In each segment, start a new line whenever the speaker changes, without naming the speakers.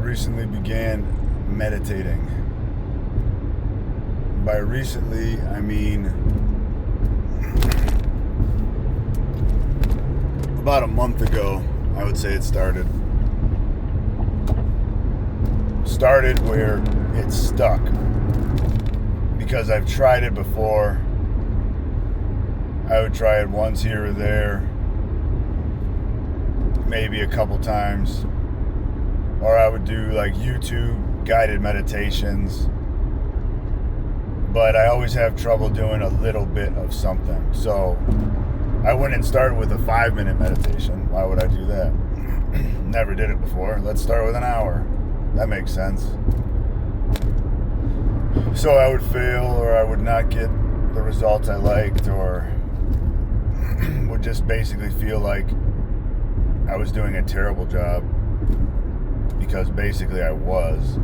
recently began meditating. By recently, I mean about a month ago, I would say it started. Started where it stuck. Because I've tried it before. I would try it once here or there. Maybe a couple times. Or I would do like YouTube guided meditations. But I always have trouble doing a little bit of something. So I wouldn't start with a 5-minute meditation. Why would I do that? Never did it before. Let's start with an hour. That makes sense. So I would fail, or I would not get the results I liked, or would just basically feel like I was doing a terrible job, because basically I was.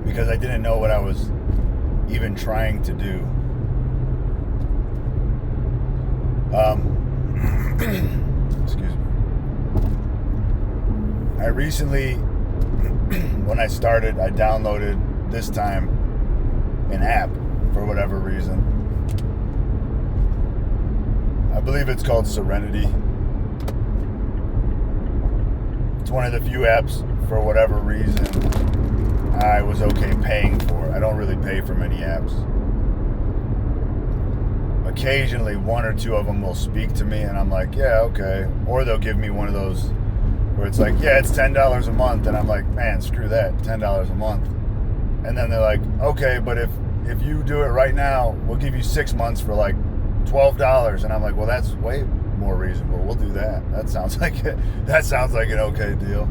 Because I didn't know what I was even trying to do. Excuse me. I recently, when I started, I downloaded this time an app for whatever reason. I believe it's called Serenity. It's one of the few apps, for whatever reason, I was okay paying for. I don't really pay for many apps. Occasionally, one or two of them will speak to me, and I'm like, yeah, okay. Or they'll give me one of those where it's like, yeah, it's $10 a month, and I'm like, man, screw that, $10 a month. And then they're like, okay, but if you do it right now, we'll give you 6 months for like $12. And I'm like, well, that's way more reasonable. We'll do that. That sounds like an okay deal.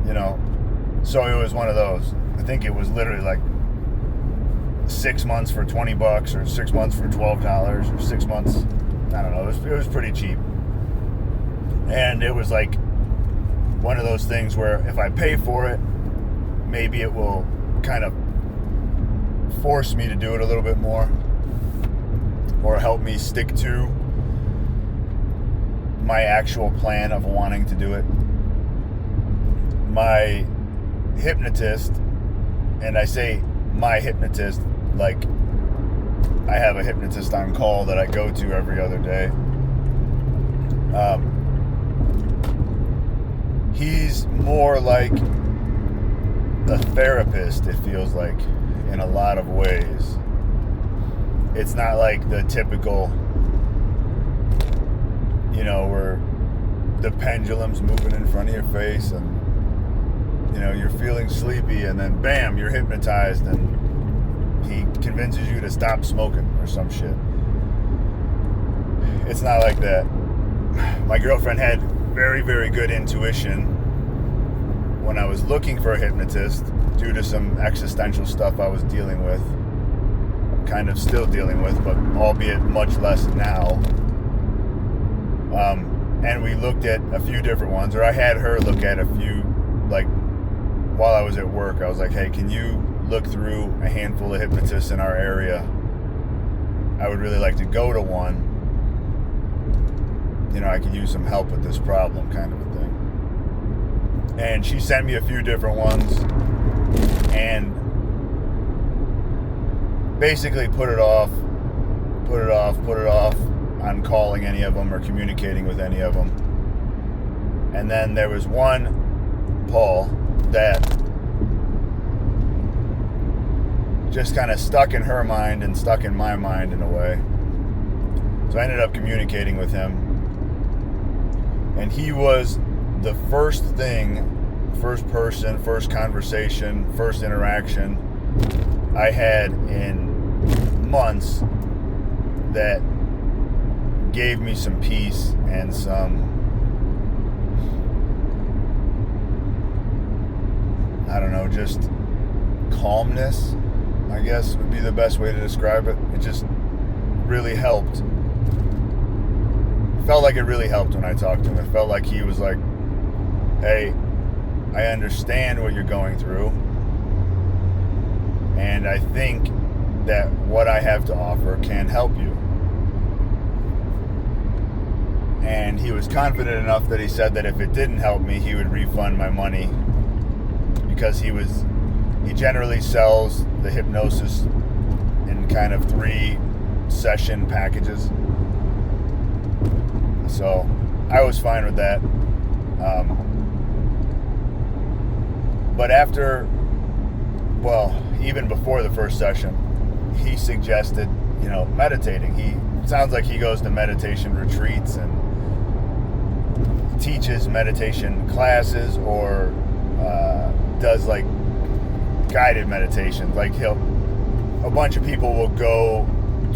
You know, so it was one of those. I think it was literally like 6 months for $20, or 6 months for $12, or 6 months. I don't know. It was pretty cheap. And it was like one of those things where if I pay for it, maybe it will kind of force me to do it a little bit more, or help me stick to my actual plan of wanting to do it. My hypnotist, and I say my hypnotist like I have a hypnotist on call that I go to every other day. He's more like a therapist, it feels like, in a lot of ways. It's not like the typical, you know, where the pendulum's moving in front of your face and, you know, you're feeling sleepy and then bam, you're hypnotized and he convinces you to stop smoking or some shit. It's not like that. My girlfriend had very, very good intuition when I was looking for a hypnotist due to some existential stuff I was dealing with. Kind of still dealing with, but albeit much less now. And we looked at a few different ones, or I had her look at a few, like, while I was at work. I was like, hey, can you look through a handful of hypnotists in our area? I would really like to go to one. You know, I could use some help with this problem, kind of a thing. And she sent me a few different ones, and basically put it off on calling any of them or communicating with any of them. And then there was one, Paul, that just kind of stuck in her mind and stuck in my mind in a way. So I ended up communicating with him. And he was the first thing, first person, first conversation, first interaction I had in months that gave me some peace and some, I don't know, just calmness, I guess would be the best way to describe it. It just really helped. Felt like it really helped when I talked to him. It felt like he was like, hey, I understand what you're going through, and I think that what I have to offer can help you. And he was confident enough that he said that if it didn't help me, he would refund my money, because he generally sells the hypnosis in kind of 3 session packages. So I was fine with that. But even before the first session, he suggested, meditating. He sounds like he goes to meditation retreats and teaches meditation classes, or does like guided meditations. Like a bunch of people will go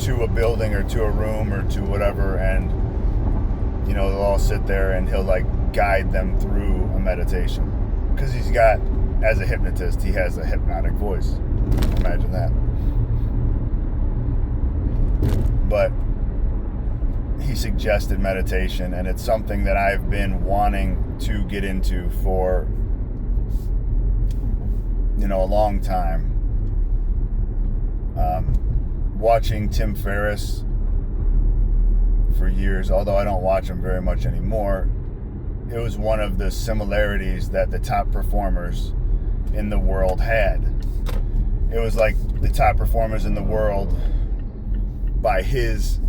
to a building or to a room or to whatever, and they'll all sit there and he'll like guide them through a meditation, because as a hypnotist, he has a hypnotic voice. Imagine that. But he suggested meditation, and it's something that I've been wanting to get into for a long time. Watching Tim Ferriss for years, although I don't watch him very much anymore, it was one of the similarities that the top performers in the world had. It was like the top performers in the world, by his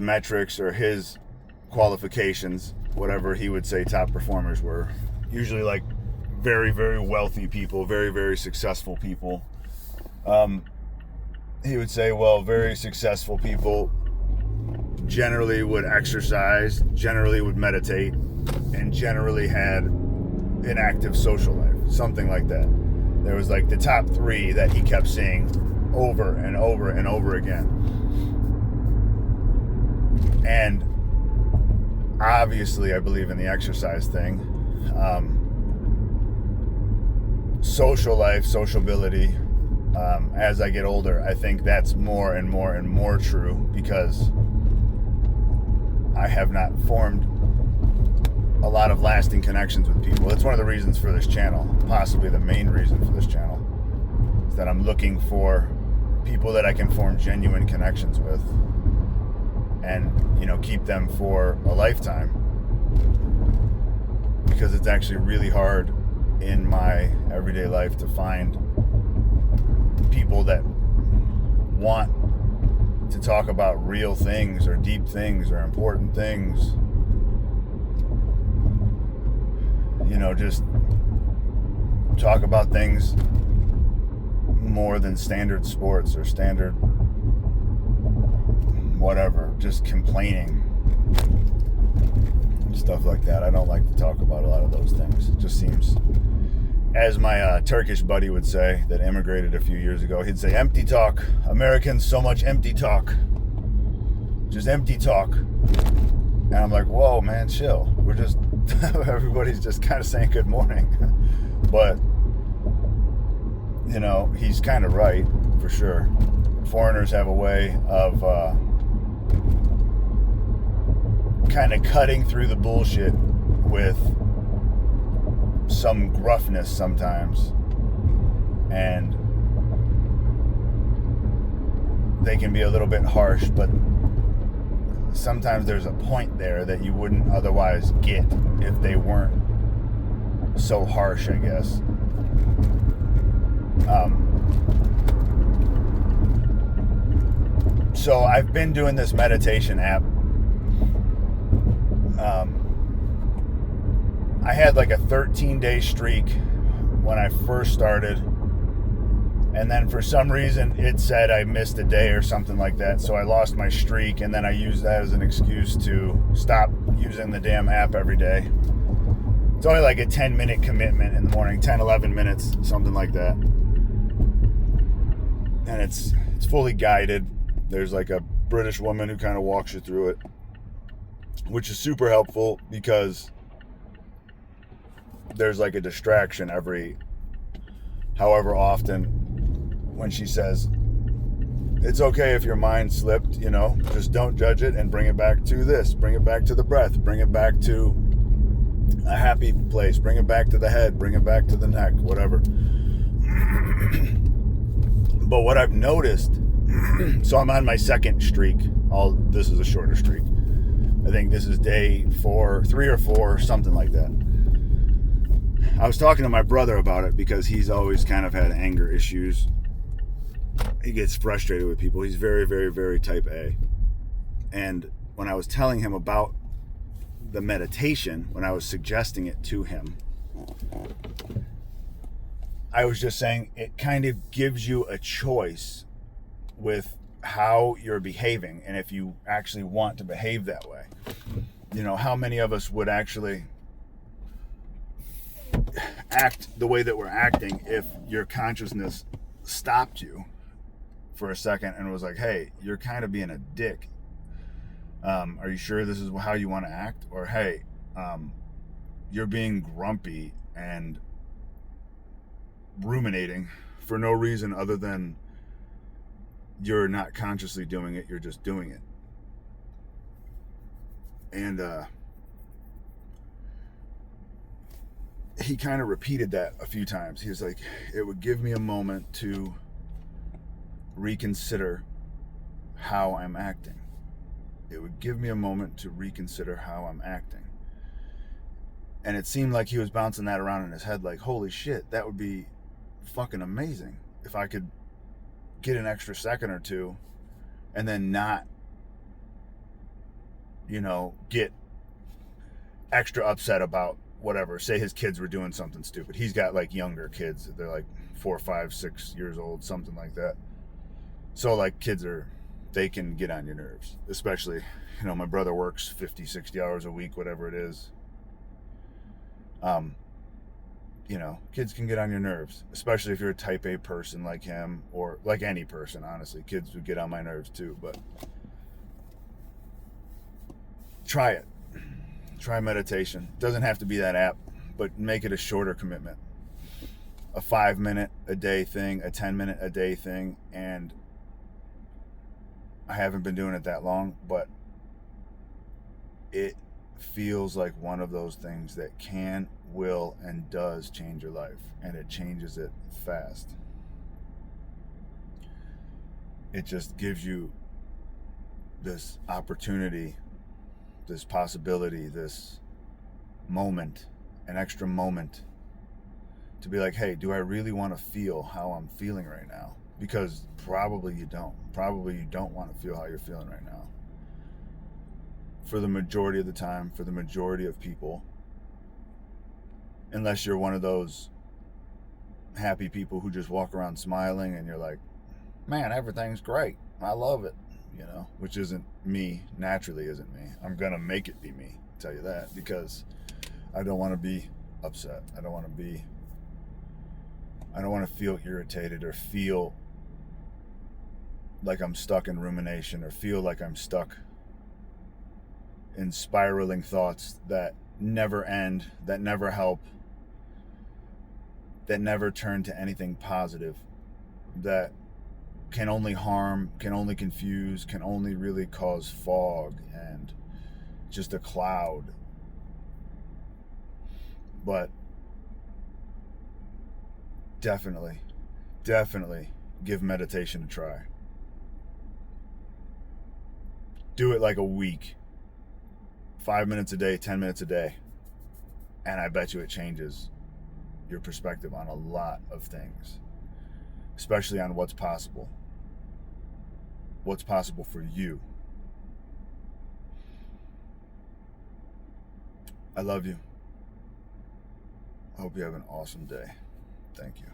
metrics or his qualifications, whatever he would say top performers were, usually like very, very wealthy people, very, very successful people. He would say, well, very successful people generally would exercise, generally would meditate, and generally had an active social life, something like that. There was like the top 3 that he kept saying over and over and over again. And obviously I believe in the exercise thing. Social life, sociability, as I get older, I think that's more and more and more true, because I have not formed a lot of lasting connections with people. That's one of the reasons for this channel, possibly the main reason for this channel, is that I'm looking for people that I can form genuine connections with and, keep them for a lifetime. Because it's actually really hard in my everyday life to find people that want to talk about real things or deep things or important things. Just talk about things more than standard sports or standard whatever, just complaining, stuff like that. I don't like to talk about a lot of those things. It just seems, as my Turkish buddy would say, that immigrated a few years ago, he'd say, empty talk. Americans, so much empty talk. Just empty talk. And I'm like, whoa, man, chill. We're just, everybody's just kind of saying good morning. But, he's kind of right, for sure. Foreigners have a way of kind of cutting through the bullshit with some gruffness sometimes. And they can be a little bit harsh, but sometimes there's a point there that you wouldn't otherwise get if they weren't so harsh, I guess. So I've been doing this meditation app. I had like a 13-day streak when I first started, and then for some reason it said I missed a day or something like that, so I lost my streak, and then I used that as an excuse to stop using the damn app every day. It's only like a 10-minute commitment in the morning, 10, 11 minutes, something like that. And it's fully guided. There's like a British woman who kind of walks you through it, which is super helpful because there's like a distraction every however often when she says, it's okay if your mind slipped, just don't judge it and bring it back to this, bring it back to the breath, bring it back to a happy place, bring it back to the head, bring it back to the neck, whatever. But what I've noticed So I'm on my second streak. This is a shorter streak. I think this is day 3 or 4, something like that. I was talking to my brother about it because he's always kind of had anger issues. He gets frustrated with people. He's very, very, very type A. And when I was telling him about the meditation, when I was suggesting it to him, I was just saying it kind of gives you a choice with how you're behaving and if you actually want to behave that way. You know, how many of us would actually act the way that we're acting if your consciousness stopped you for a second and was like, hey, you're kind of being a dick. Are you sure this is how you want to act? Or, hey, you're being grumpy and ruminating for no reason other than you're not consciously doing it, you're just doing it. And he kind of repeated that a few times. He was like, it would give me a moment to reconsider how I'm acting. It would give me a moment to reconsider how I'm acting. And it seemed like he was bouncing that around in his head like, holy shit, that would be fucking amazing if I could get an extra second or two and then not, get extra upset about whatever. Say his kids were doing something stupid. He's got like younger kids. They're like 4, 5, 6 years old, something like that. So like kids they can get on your nerves, especially, my brother works 50, 60 hours a week, whatever it is. Kids can get on your nerves, especially if you're a type A person like him, or like any person, honestly. Kids would get on my nerves too, but try it. Try meditation. Doesn't have to be that app, but make it a shorter commitment. A 5-minute a day thing, a 10-minute a day thing, and I haven't been doing it that long, but it feels like one of those things that can, will, and does change your life, and it changes it fast. It just gives you this opportunity, this possibility, this moment, an extra moment to be like, hey, do I really want to feel how I'm feeling right now? Because probably you don't. Probably you don't want to feel how you're feeling right now. For the majority of the time, for the majority of people, unless you're one of those happy people who just walk around smiling and you're like, man, everything's great. I love it, which isn't me, naturally isn't me. I'm going to make it be me, I'll tell you that, because I don't want to be upset. I don't want to feel irritated or feel like I'm stuck in rumination or feel like I'm stuck in spiraling thoughts that never end, that never help, that never turn to anything positive, that can only harm, can only confuse, can only really cause fog and just a cloud. But definitely give meditation a try. Do it like a week. 5 minutes a day, 10 minutes a day. And I bet you it changes your perspective on a lot of things, especially on what's possible. What's possible for you. I love you. I hope you have an awesome day. Thank you.